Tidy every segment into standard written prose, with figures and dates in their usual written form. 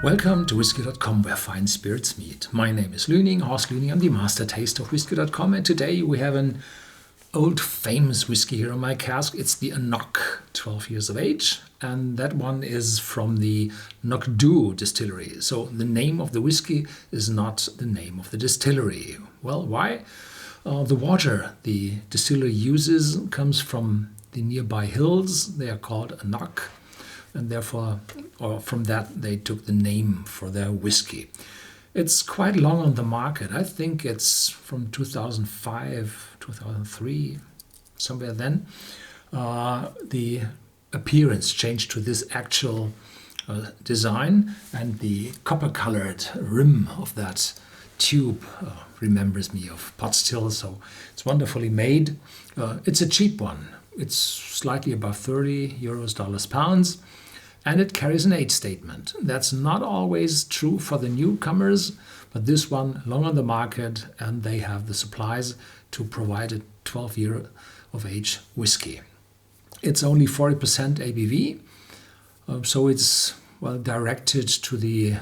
Welcome to Whisky.com, where fine spirits meet. My name is Lüning, Horst Lüning. I'm the master taster of Whisky.com, and today we have an old famous whiskey here on my cask. It's the AnCnoc, 12 years of age, and that one is from the Knock Distillery. So the name of the whiskey is not the name of the distillery. Well, why? The water the distillery uses comes from the nearby hills. They are called AnCnoc, and therefore, or from that, they took the name for their whiskey. It's quite long on the market. I think it's from 2005, 2003, somewhere then. The appearance changed to this actual design, and the copper-colored rim of that tube remembers me of pot still, so it's wonderfully made. It's a cheap one. It's slightly above 30 euros, dollars, pounds. And it carries an age statement. That's not always true for the newcomers, but this one, long on the market, and they have the supplies to provide a 12-year of age whiskey. It's only 40% ABV, so it's directed to the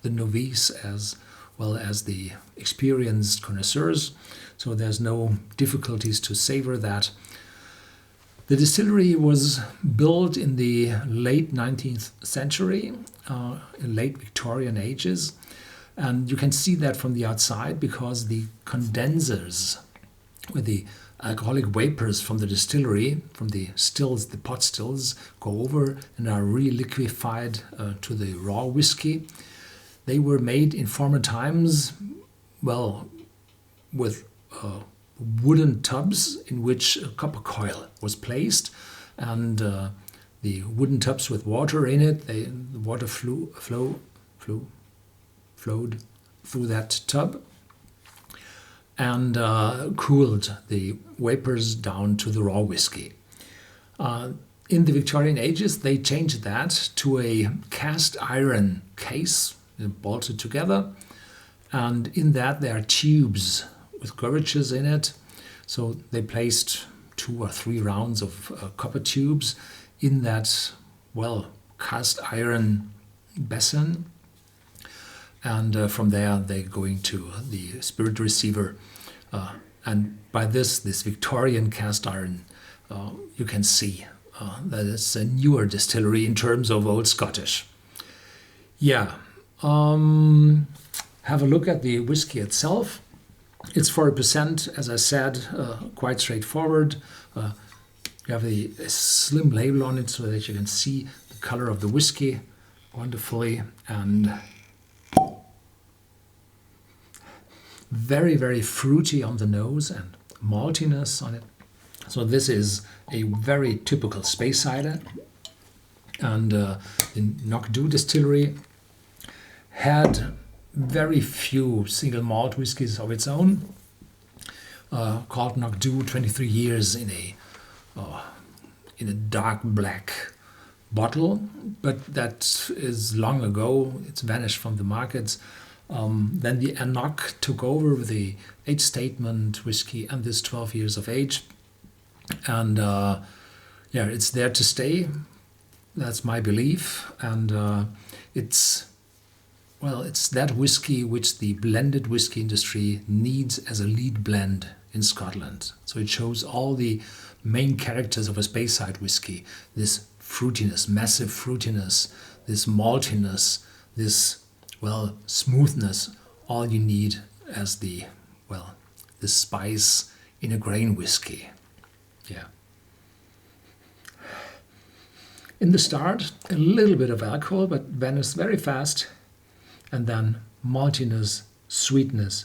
novice as well as the experienced connoisseurs. So there's no difficulties to savor that. The distillery was built in the late 19th century, in late Victorian ages, and you can see that from the outside because the condensers with the alcoholic vapors from the distillery, from the stills, the pot stills, go over and are re-liquefied to the raw whiskey. They were made in former times, with wooden tubs in which a copper coil was placed, and the wooden tubs with water in it. The water flowed through that tub and cooled the vapors down to the raw whiskey. In the Victorian ages, they changed that to a cast iron case bolted together, and in that there are tubes with curvatures in it. So they placed 2 or 3 rounds of copper tubes in that, cast iron basin. And from there they're going to the spirit receiver. And by this Victorian cast iron, you can see that it's a newer distillery in terms of Old Scottish. Yeah. Have a look at the whiskey itself. It's 40%, as I said, quite straightforward. You have a slim label on it so that you can see the color of the whiskey wonderfully, and very, very fruity on the nose and maltiness on it. So this is a very typical space cider, and the Knock Distillery had very few single malt whiskies of its own, called Knock 23 years in a dark black bottle, but that is long ago. It's vanished from the markets. Then the AnCnoc took over with the age statement whiskey and this 12 years of age, and it's there to stay. That's my belief, and it's that whiskey which the blended whiskey industry needs as a lead blend in Scotland. So it shows all the main characters of a Speyside whiskey. This fruitiness, massive fruitiness, this maltiness, this, smoothness, all you need as the spice in a grain whiskey. Yeah. In the start, a little bit of alcohol, but vanishes very fast. And then maltiness, sweetness,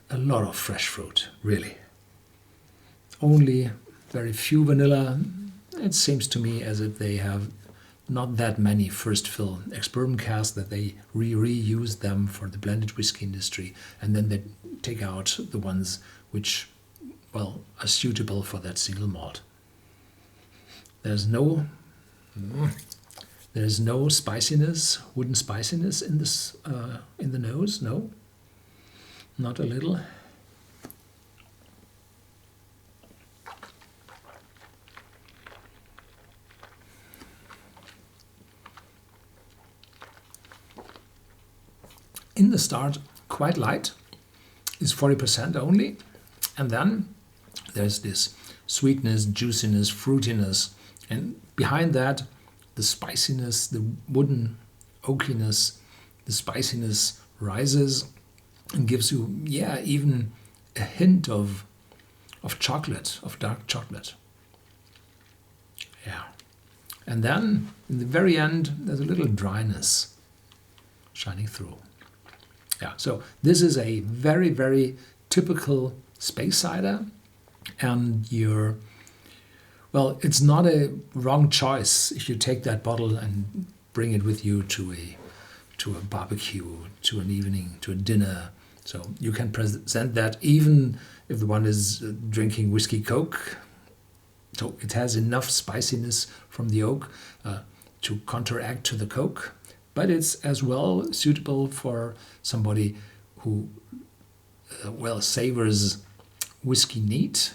a lot of fresh fruit, really. Only very few vanilla. It seems to me as if they have not that many first fill ex-bourbon casks, that they reuse them for the blended whiskey industry, and then they take out the ones which, are suitable for that single malt. There's no spiciness, wooden spiciness in this, in the nose. No, not a little. in the start quite light. It's 40% only. And then there's this sweetness, juiciness, fruitiness. And behind that, the spiciness, the wooden oakiness, the spiciness rises and gives you, yeah, even a hint of chocolate, of dark chocolate. Yeah. And then, in the very end, there's a little dryness shining through. Yeah, so this is a very, very typical space cider. And well, it's not a wrong choice if you take that bottle and bring it with you to a barbecue, to an evening, to a dinner. So you can present that even if the one is drinking whiskey Coke. So it has enough spiciness from the oak to counteract to the Coke, but it's as well suitable for somebody who well savors whiskey neat.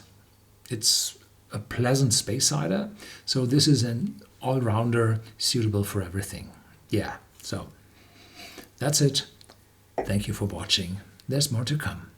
It's a pleasant space cider, so this is an all-rounder suitable for everything. Yeah, so that's it. Thank you for watching. There's more to come.